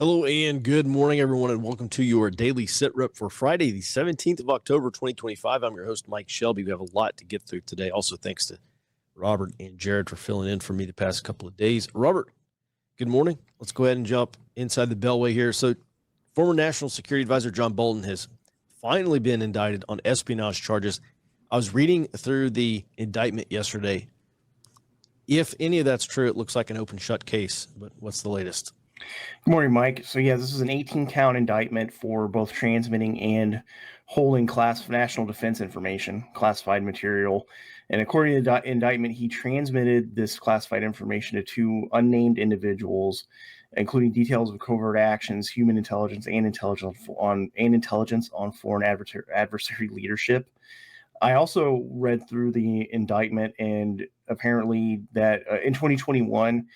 Hello and good morning, everyone, and welcome to your daily sit rep for Friday, the 17th of October, 2025. I'm your host, Mike Shelby. We have a lot to get through today. Also, thanks to Robert and Jared for filling in for me the past couple of days. Robert, good morning. Let's go ahead and jump inside the beltway here. So, former National Security Advisor John Bolton has finally been indicted on espionage charges. I was reading through the indictment yesterday. If any of that's true, it looks like an open shut case, but what's the latest? Good morning, Mike. So yeah, this is an 18-count indictment for both transmitting and holding national defense information, classified material. And according to the indictment, he transmitted this classified information to two unnamed individuals, including details of covert actions, human intelligence, and intelligence on foreign adversary leadership. I also read through the indictment, and apparently that in 2021,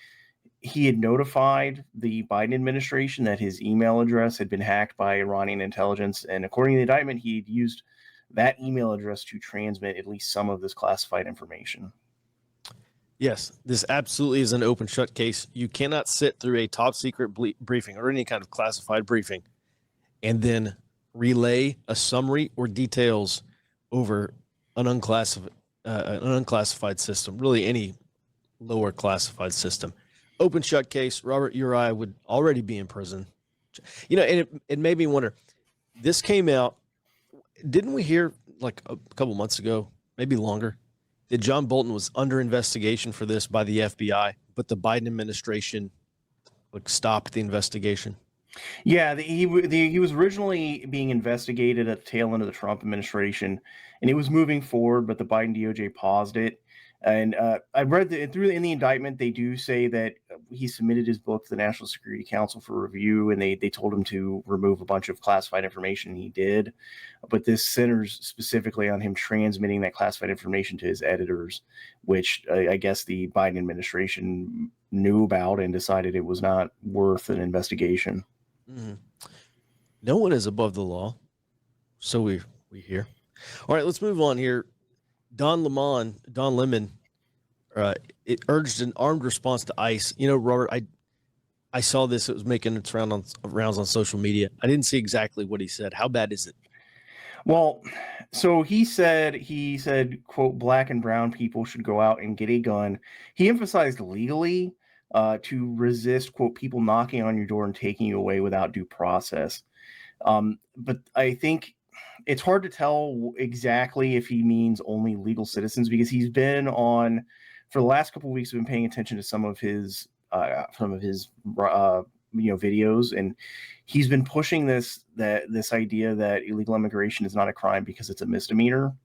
he had notified the Biden administration that his email address had been hacked by Iranian intelligence. And according to the indictment, he'd used that email address to transmit at least some of this classified information. Yes, this absolutely is an open shut case. You cannot sit through a top secret briefing or any kind of classified briefing and then relay a summary or details over an unclassified system, really any lower classified system. Open shut case, Robert, you or I would already be in prison. You know, and it made me wonder, this came out, didn't we hear like a couple months ago, maybe longer, that John Bolton was under investigation for this by the FBI, but the Biden administration stopped the investigation? Yeah, he was originally being investigated at the tail end of the Trump administration, and it was moving forward, but the Biden DOJ paused it. And I read in the indictment, they do say that he submitted his book to the National Security Council for review, and they told him to remove a bunch of classified information, and he did. But this centers specifically on him transmitting that classified information to his editors, which I guess the Biden administration knew about and decided it was not worth an investigation. Mm-hmm. No one is above the law, so we hear. All right, let's move on here. Don Lemon, it urged an armed response to ICE. You know, Robert, I saw this. It was making its rounds on social media. I didn't see exactly what he said. How bad is it? Well, so he said, quote, black and brown people should go out and get a gun. He emphasized legally to resist, quote, people knocking on your door and taking you away without due process. But I think it's hard to tell exactly if he means only legal citizens, because he's been on for the last couple of weeks. I've been paying attention to some of his videos, and he's been pushing this idea that illegal immigration is not a crime because it's a misdemeanor.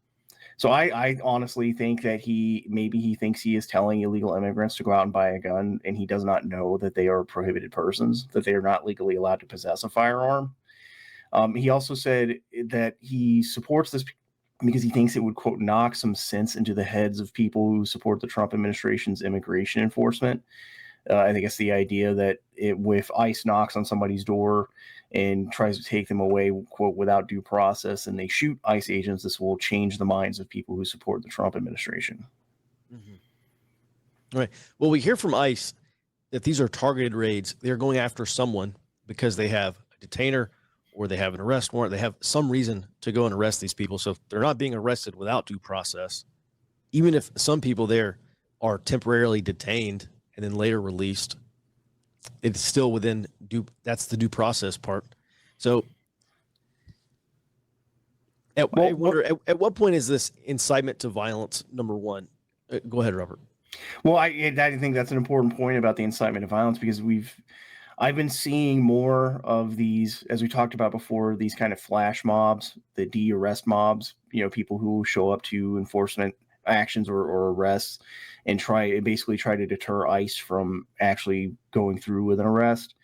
So I honestly think that he thinks he is telling illegal immigrants to go out and buy a gun, and he does not know that they are prohibited persons, that they are not legally allowed to possess a firearm. He also said that he supports this because he thinks it would, quote, knock some sense into the heads of people who support the Trump administration's immigration enforcement. I think it's the idea that if ICE knocks on somebody's door and tries to take them away, quote, without due process, and they shoot ICE agents, this will change the minds of people who support the Trump administration. Mm-hmm. All right. Well, we hear from ICE that these are targeted raids. They're going after someone because they have a detainer or they have an arrest warrant. They have some reason to go and arrest these people. So if they're not being arrested without due process, even if some people there are temporarily detained and then later released, it's still within that's the due process part. So I wonder, at what point is this incitement to violence, number one? Go ahead, Robert. Well, I think that's an important point about the incitement to violence, because I've been seeing more of these, as we talked about before, these kind of flash mobs, the de-arrest mobs, people who show up to enforcement actions or arrests and basically try to deter ICE from actually going through with an arrest.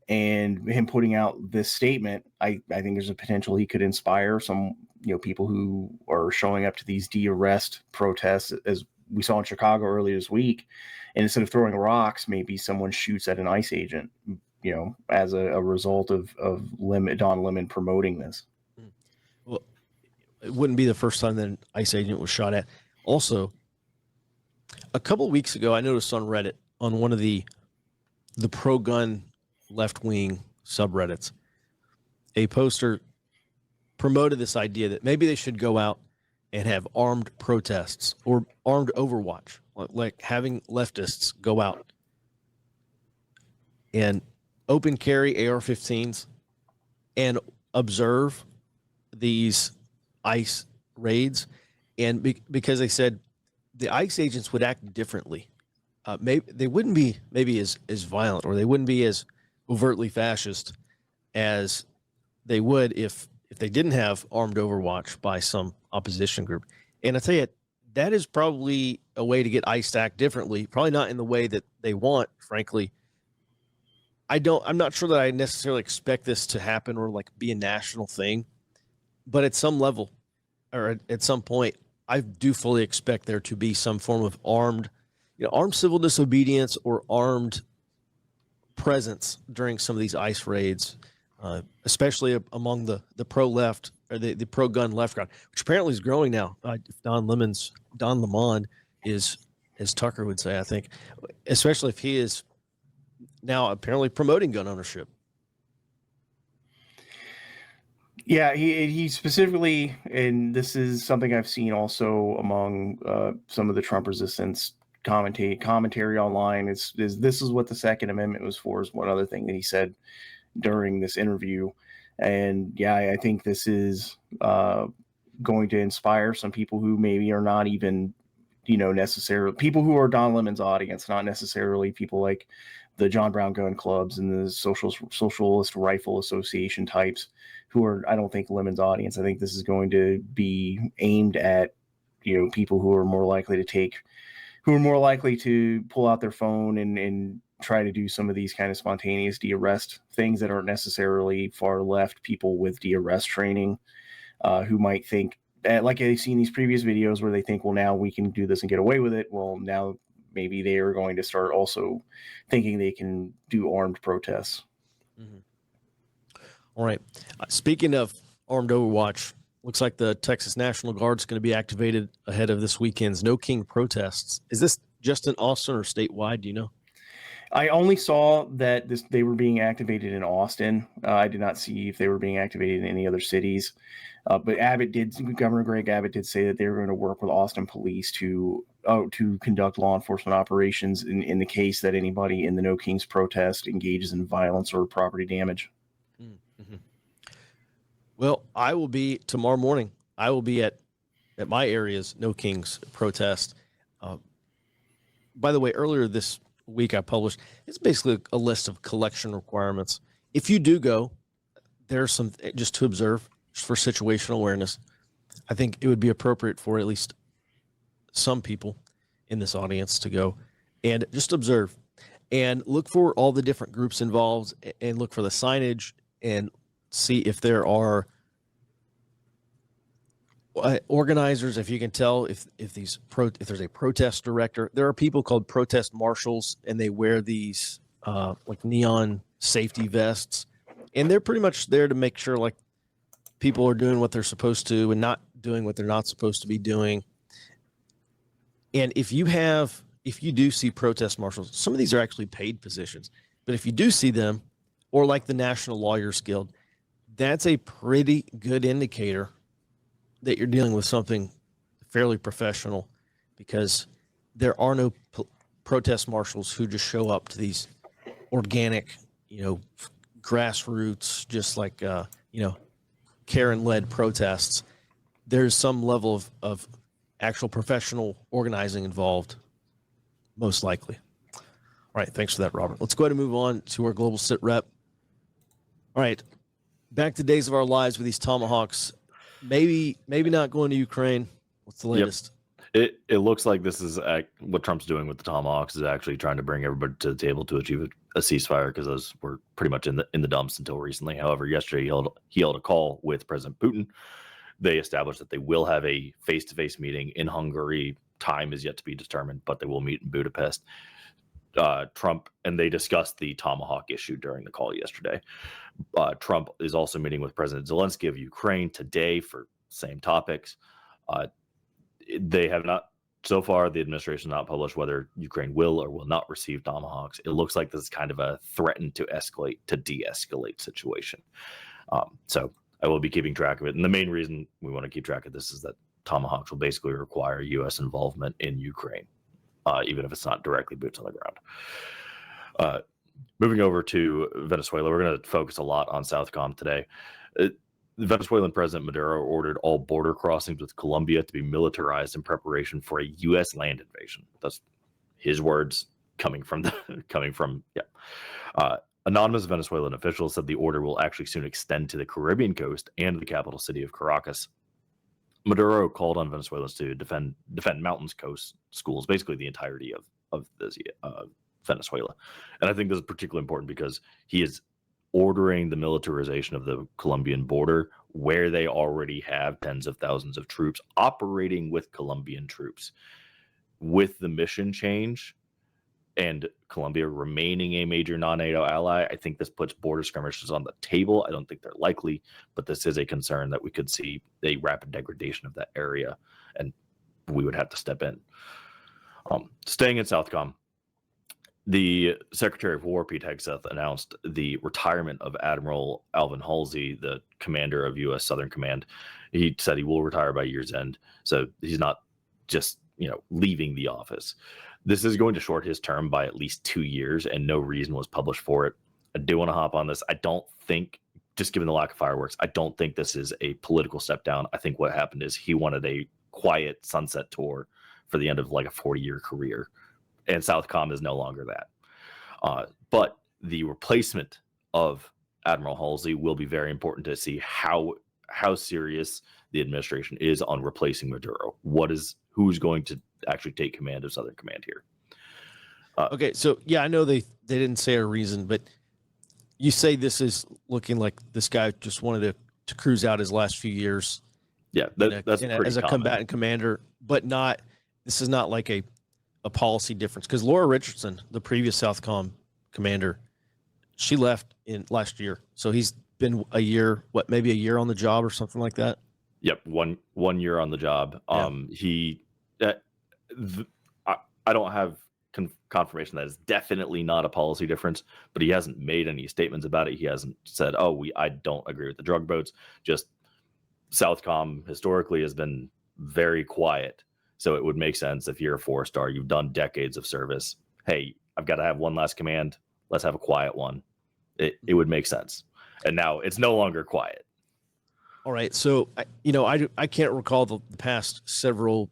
And him putting out this statement, I think there's a potential he could inspire some, people who are showing up to these de-arrest protests, as we saw in Chicago earlier this week. And instead of throwing rocks, maybe someone shoots at an ICE agent, as a result of Don Lemon promoting this. Well, it wouldn't be the first time that an ICE agent was shot at. Also, a couple of weeks ago, I noticed on Reddit, on one of the pro-gun left-wing subreddits, a poster promoted this idea that maybe they should go out and have armed protests or armed overwatch, like having leftists go out and open carry AR-15s and observe these ICE raids. And because they said the ICE agents would act differently. Maybe they wouldn't be maybe as violent, or they wouldn't be as overtly fascist as they would if they didn't have armed overwatch by some opposition group. And I tell you, that is probably a way to get ICE to act differently. Probably not in the way that they want, frankly. I'm not sure that I necessarily expect this to happen or like be a national thing, but at some level or at some point, I do fully expect there to be some form of armed civil disobedience or armed presence during some of these ICE raids, especially among the pro-left or the pro-gun left crowd, which apparently is growing now. Don Lemon is, as Tucker would say, I think, especially if he is now apparently promoting gun ownership. Yeah, he specifically, and this is something I've seen also among some of the Trump resistance commentary online. Is this is what the Second Amendment was for? Is one other thing that he said during this interview, and yeah, I think this is going to inspire some people who maybe are not even, necessarily people who are Don Lemon's audience, not necessarily people like the John Brown gun clubs and the socialist rifle association types who are, I don't think, Lemon's audience. I think this is going to be aimed at, people who are more likely to pull out their phone and try to do some of these kind of spontaneous de-arrest things that aren't necessarily far left people with de-arrest training, who might think, like I've seen these previous videos where they think, well, now we can do this and get away with it. Well, now maybe they are going to start also thinking they can do armed protests. Mm-hmm. All right. Speaking of armed overwatch, looks like the Texas National Guard is going to be activated ahead of this weekend's No King protests. Is this just in Austin or statewide? Do you know? I only saw that they were being activated in Austin. I did not see if they were being activated in any other cities. But Governor Greg Abbott did say that they were going to work with Austin police to conduct law enforcement operations in the case that anybody in the No Kings protest engages in violence or property damage. Mm-hmm. Well, I will be tomorrow morning. I will be at my area's No Kings protest. By the way, earlier this week I published, it's basically a list of collection requirements. If you do go, there's some just to observe, just for situational awareness. I think it would be appropriate for at least some people in this audience to go and just observe and look for all the different groups involved and look for the signage and see if there are organizers, if you can tell if there's a protest director. There are people called protest marshals, and they wear these like neon safety vests, and they're pretty much there to make sure like people are doing what they're supposed to and not doing what they're not supposed to be doing. And if you do see protest marshals, some of these are actually paid positions, but if you do see them, or like the National Lawyers Guild, that's a pretty good indicator that you're dealing with something fairly professional, because there are no protest marshals who just show up to these organic, grassroots, just like, Karen-led protests. There's some level of actual professional organizing involved, most likely. All right, thanks for that, Robert. Let's go ahead and move on to our global sit rep. All right, back to days of our lives with these tomahawks. Maybe not going to Ukraine. What's the latest? Yep. It looks like this is what Trump's doing with the tomahawks is actually trying to bring everybody to the table to achieve a ceasefire, because those were pretty much in the dumps until recently. However, yesterday he held a call with President Putin. They established that they will have a face-to-face meeting in Hungary. Time is yet to be determined, but they will meet in Budapest. Trump and they discussed the tomahawk issue during the call yesterday. Trump is also meeting with President Zelensky of Ukraine today for same topics. They have not so far, the administration has not published whether Ukraine will or will not receive Tomahawks. It looks like this is kind of a threaten to escalate to de-escalate situation. So I will be keeping track of it. And the main reason we want to keep track of this is that Tomahawks will basically require U.S. involvement in Ukraine, even if it's not directly boots on the ground. Moving over to Venezuela, we're going to focus a lot on Southcom today. The Venezuelan President Maduro ordered all border crossings with Colombia to be militarized in preparation for a U.S. land invasion. That's his words coming from anonymous Venezuelan officials said the order will actually soon extend to the Caribbean coast and the capital city of Caracas. Maduro called on Venezuelans to defend mountains coast schools, basically the entirety of Venezuela. And I think this is particularly important because he is ordering the militarization of the Colombian border, where they already have tens of thousands of troops operating with Colombian troops. With the mission change and Colombia remaining a major non-NATO ally, I think this puts border skirmishes on the table. I don't think they're likely, but this is a concern that we could see a rapid degradation of that area, and we would have to step in. Staying in Southcom, the Secretary of War, Pete Hegseth, announced the retirement of Admiral Alvin Halsey, the commander of U.S. Southern Command. He said he will retire by year's end, so he's not just leaving the office. This is going to short his term by at least 2 years, and no reason was published for it. I do want to hop on this. I don't think, just given the lack of fireworks, I don't think this is a political step down. I think what happened is he wanted a quiet sunset tour for the end of like a 40-year career, and Southcom is no longer that. But the replacement of Admiral Halsey will be very important to see how serious the administration is on replacing Maduro. Who's going to actually take command of Southern Command here? Okay, so yeah, I know they didn't say a reason, but you say this is looking like this guy just wanted to cruise out his last few years. Yeah, that's pretty as a common. combatant commander, but this is not like a policy difference, because Laura Richardson, the previous Southcom commander, she left in last year, so he's been maybe a year on the job or something like that. Yep, one year on the job. Yeah. I don't have confirmation that is definitely not a policy difference, but he hasn't made any statements about it. He hasn't said, I don't agree with the drug boats. Just Southcom historically has been very quiet. So it would make sense if you're a 4-star, you've done decades of service. Hey, I've got to have one last command. Let's have a quiet one. It would make sense. And now it's no longer quiet. All right. So, I can't recall the past several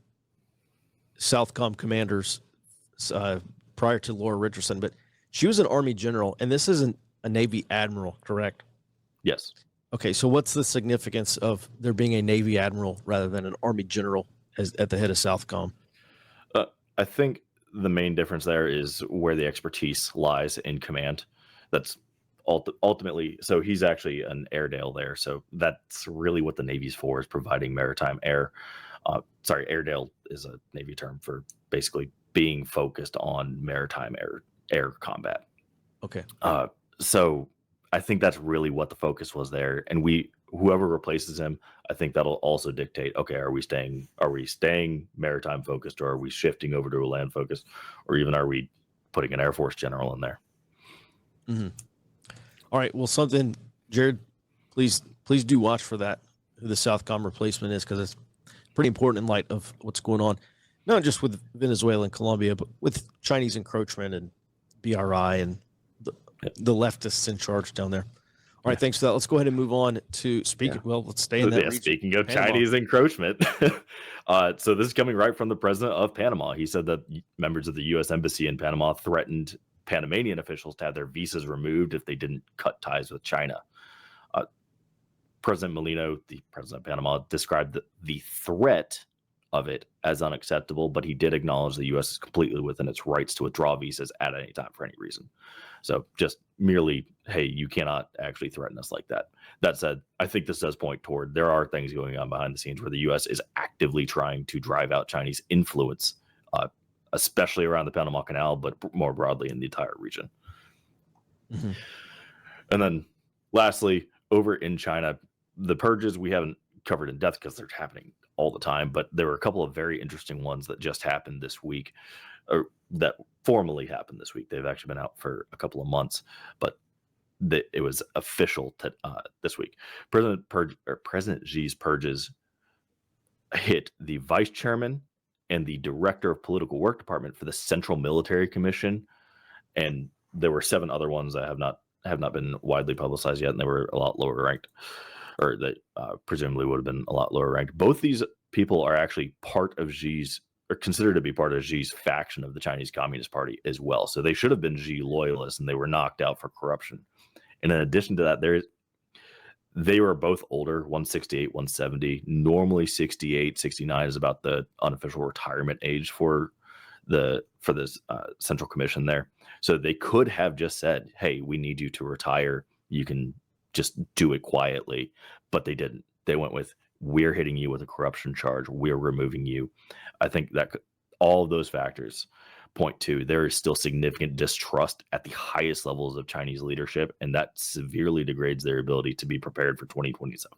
Southcom commanders prior to Laura Richardson, but she was an Army general, and this isn't a Navy admiral, correct? Yes. Okay. So what's the significance of there being a Navy admiral rather than an Army general at the head of Southcom? I think the main difference there is where the expertise lies in command. That's ultimately, so he's actually an Airedale there. So that's really what the Navy's for, is providing maritime air. Airedale is a Navy term for basically being focused on maritime air combat. Okay. So I think that's really what the focus was there. And whoever replaces him, I think that'll also dictate, okay, are we staying maritime focused, or are we shifting over to a land focus, or even are we putting an Air Force general in there? Mm-hmm. All right. Well, Jared, please do watch for that, who the Southcom replacement is, because it's pretty important in light of what's going on, not just with Venezuela and Colombia, but with Chinese encroachment and BRI and the leftists in charge down there. All right, thanks for that. Let's go ahead and move on to let's stay in that region. Speaking of Panama. Chinese encroachment, so this is coming right from the president of Panama. He said that members of the U.S. Embassy in Panama threatened Panamanian officials to have their visas removed if they didn't cut ties with China. President Molino, the president of Panama, described the threat of it as unacceptable, but he did acknowledge the U.S. is completely within its rights to withdraw visas at any time for any reason. So just merely, hey, you cannot actually threaten us like that. That said, I think this does point toward there are things going on behind the scenes where the U.S. is actively trying to drive out Chinese influence, especially around the Panama Canal, but more broadly in the entire region. Mm-hmm. And then lastly, over in China, the purges we haven't covered in depth because they're happening all the time, but there were a couple of very interesting ones that just happened this week, or that formally happened this week. They've actually been out for a couple of months, but it was official this week. President Xi's purges hit the vice chairman and the director of political work department for the Central Military Commission, and there were 7 other ones that have not been widely publicized yet, and they were a lot lower ranked, or that presumably would have been a lot lower ranked. Both these people are actually part of Xi's, or considered to be part of Xi's faction of the Chinese Communist Party as well. So they should have been Xi loyalists, and they were knocked out for corruption. And in addition to that, they were both older, 168, 170. Normally 68, 69 is about the unofficial retirement age for this Central Commission there. So they could have just said, hey, we need you to retire. You can just do it quietly. But they didn't. They went with, we're hitting you with a corruption charge. We're removing you. I think that all of those factors point to there is still significant distrust at the highest levels of Chinese leadership, and that severely degrades their ability to be prepared for 2027.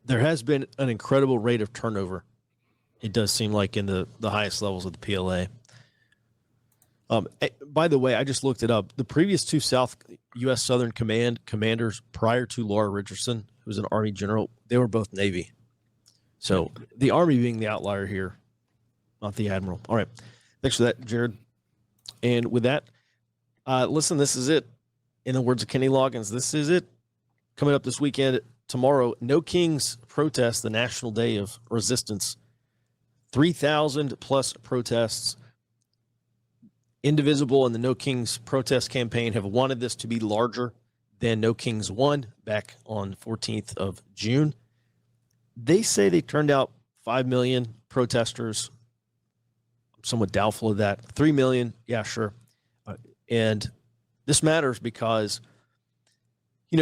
There has been an incredible rate of turnover. It does seem like in the highest levels of the PLA. By the way, I just looked it up. The previous 2 U.S. Southern Command commanders prior to Laura Richardson, who was an Army general, they were both Navy. So the Army being the outlier here, not the Admiral. All right. Thanks for that, Jared. And with that, listen, this is it. In the words of Kenny Loggins, this is it. Coming up this weekend, tomorrow, No Kings protest, the National Day of Resistance. 3,000 plus protests. Indivisible and the No Kings protest campaign have wanted this to be larger than No Kings 1 back on 14th of June. They say they turned out 5 million protesters. I'm somewhat doubtful of that. 3 million, yeah, sure. And this matters because,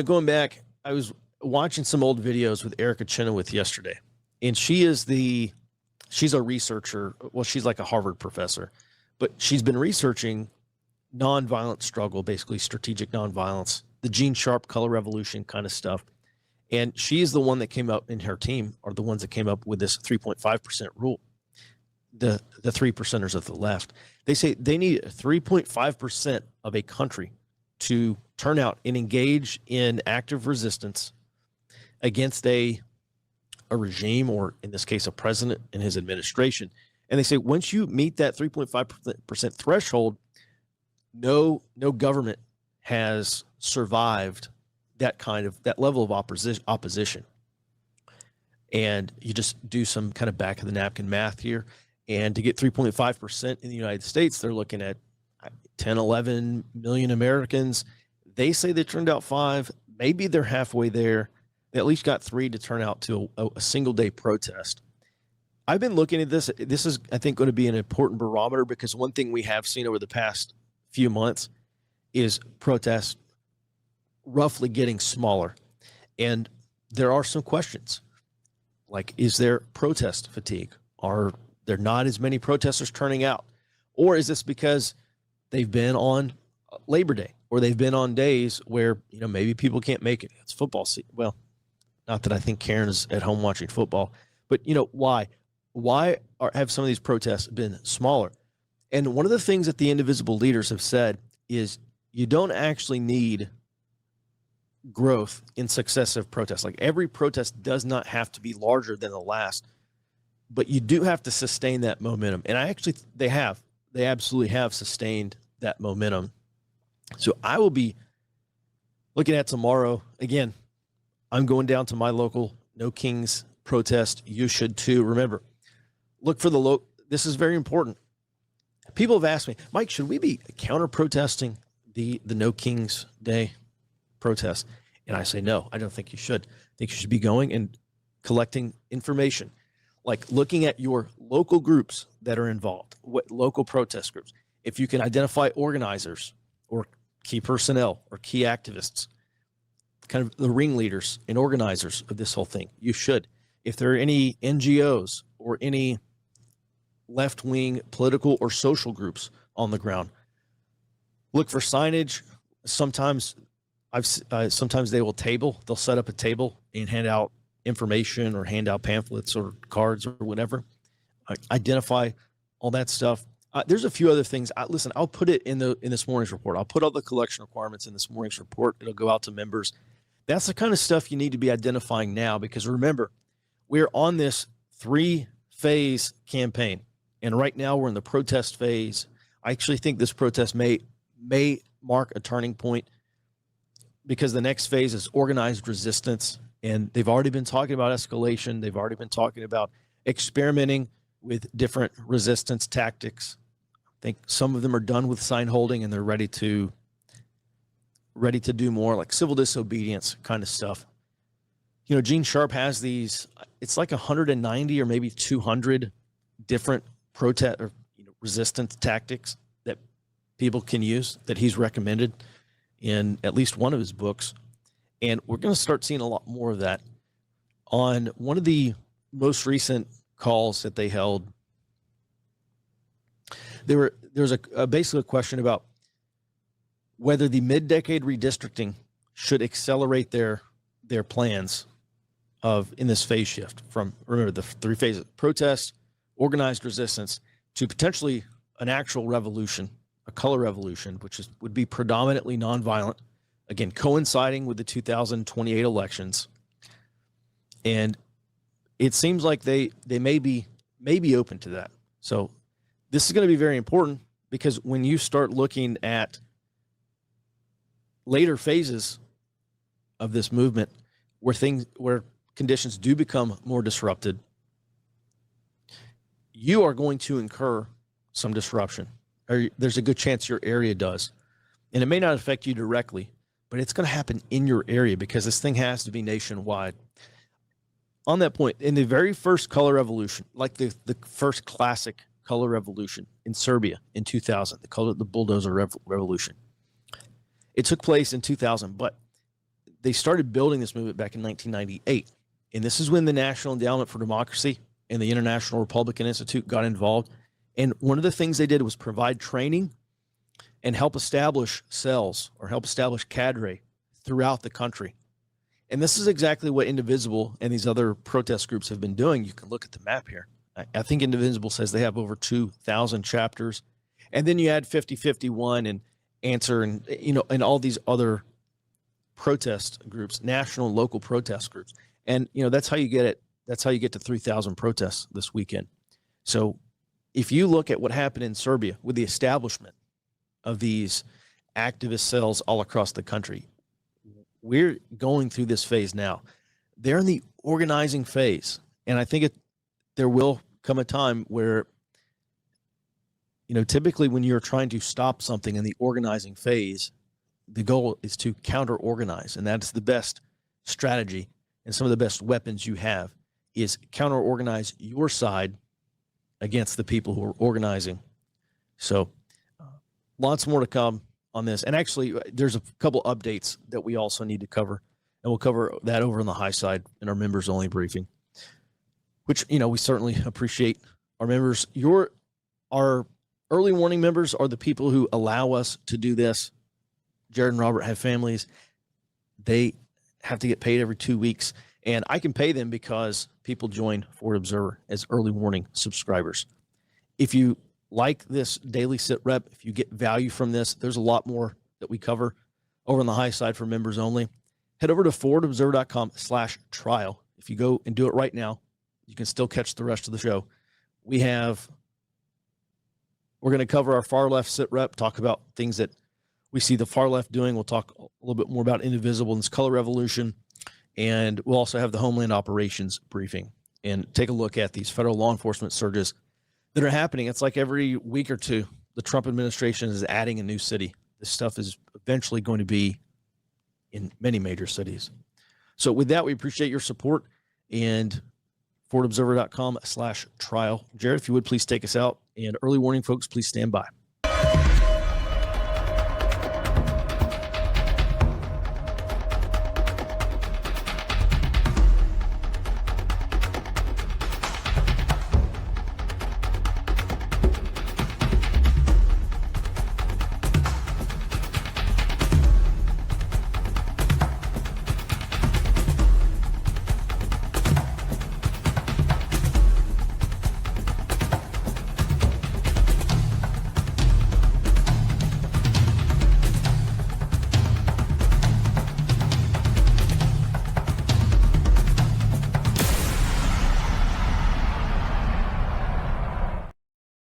going back, I was watching some old videos with Erica Chenoweth yesterday, and she's a researcher. Well, she's like a Harvard professor, but she's been researching nonviolent struggle, basically strategic nonviolence, the Gene Sharp color revolution kind of stuff. And she's the one that came up, in her team are the ones that came up with this 3.5% rule. The 3%ers of the left, they say they need 3.5% of a country to turn out and engage in active resistance against a regime, or in this case, a president and his administration. And they say once you meet that 3.5% threshold, no government has survived that level of opposition. And you just do some kind of back of the napkin math here. And to get 3.5% in the United States, they're looking at 10, 11 million Americans. They say they turned out 5. Maybe they're halfway there. They at least got 3 to turn out to a single day protest. I've been looking at this. This is, I think, going to be an important barometer, because one thing we have seen over the past few months is protests roughly getting smaller. And there are some questions, like, is there protest fatigue? Are there not as many protesters turning out? Or is this because they've been on Labor Day, or they've been on days where, maybe people can't make it? It's football season. Well, not that I think Karen is at home watching football, but why? Why have some of these protests been smaller? And one of the things that the indivisible leaders have said is you don't actually need growth in successive protests. Like, every protest does not have to be larger than the last, but you do have to sustain that momentum. And they absolutely have sustained that momentum. So I will be looking at tomorrow. Again, I'm going down to my local No Kings protest. You should too. Remember, look for this is very important. People have asked me, Mike, should we be counter protesting the No Kings Day protest? And I say, no, I don't think you should. I think you should be going and collecting information, like looking at your local groups that are involved, what local protest groups. If you can identify organizers or key personnel or key activists, kind of the ringleaders and organizers of this whole thing, you should. If there are any NGOs or any left-wing political or social groups on the ground, look for signage. Sometimes they will they'll set up a table and hand out information or hand out pamphlets or cards or whatever. Identify all that stuff. There's a few other things. Listen, I'll put it in this morning's report. I'll put all the collection requirements in this morning's report. It'll go out to members. That's the kind of stuff you need to be identifying now, because remember, we're on this 3-phase campaign, and right now we're in the protest phase. I actually think this protest may mark a turning point, because the next phase is organized resistance, and they've already been talking about escalation. They've already been talking about experimenting with different resistance tactics. I think some of them are done with sign holding, and they're ready to do more like civil disobedience kind of stuff. You know, Gene Sharp has these, it's like 190 or maybe 200 different protest or resistance tactics that people can use that he's recommended in at least one of his books. And we're going to start seeing a lot more of that. On one of the most recent calls that they held, there was basically a question about whether the mid-decade redistricting should accelerate their plans in this phase shift from, remember, the 3 phases: protest, organized resistance, to potentially an actual revolution, a color revolution, which would be predominantly nonviolent, again, coinciding with the 2028 elections. And it seems like they may be open to that. So this is going to be very important, because when you start looking at later phases of this movement where conditions do become more disrupted, you are going to incur some disruption, or there's a good chance your area does. And it may not affect you directly, but it's going to happen in your area, because this thing has to be nationwide. On that point, in the very first color revolution, like the first classic color revolution in Serbia in 2000, they called it the bulldozer revolution. It took place in 2000, but they started building this movement back in 1998. And this is when the National Endowment for Democracy and the International Republican Institute got involved. And one of the things they did was provide training and help establish cells, or help establish cadre throughout the country. And this is exactly what Indivisible and these other protest groups have been doing. You can look at the map here. I think Indivisible says they have over 2,000 chapters. And then you add 5051 and Answer and all these other protest groups, national and local protest groups. And, that's how you get it. That's how you get to 3,000 protests this weekend. So if you look at what happened in Serbia with the establishment of these activist cells all across the country, we're going through this phase now. They're in the organizing phase. And I think there will come a time where, typically when you're trying to stop something in the organizing phase, the goal is to counter-organize. And that's the best strategy, and some of the best weapons you have is counter-organize your side against the people who are organizing. So lots more to come on this. And actually, there's a couple updates that we also need to cover, and we'll cover that over on the high side in our members-only briefing, which, we certainly appreciate our members. Our early warning members are the people who allow us to do this. Jared and Robert have families. They have to get paid every 2 weeks, and I can pay them because people join Ford Observer as early warning subscribers. If you like this daily sit rep, if you get value from this, there's a lot more that we cover over on the high side for members only. Head over to FordObserver.com/trial. If you go and do it right now, you can still catch the rest of the show. We're going to cover our far left sit rep, talk about things that we see the far left doing. We'll talk a little bit more about Indivisible and this color revolution. And we'll also have the Homeland Operations briefing and take a look at these federal law enforcement surges that are happening. It's like every week or two, the Trump administration is adding a new city. This stuff is eventually going to be in many major cities. So with that, we appreciate your support, and FordObserver.com/trial. Jared, if you would please take us out, and early warning folks, please stand by.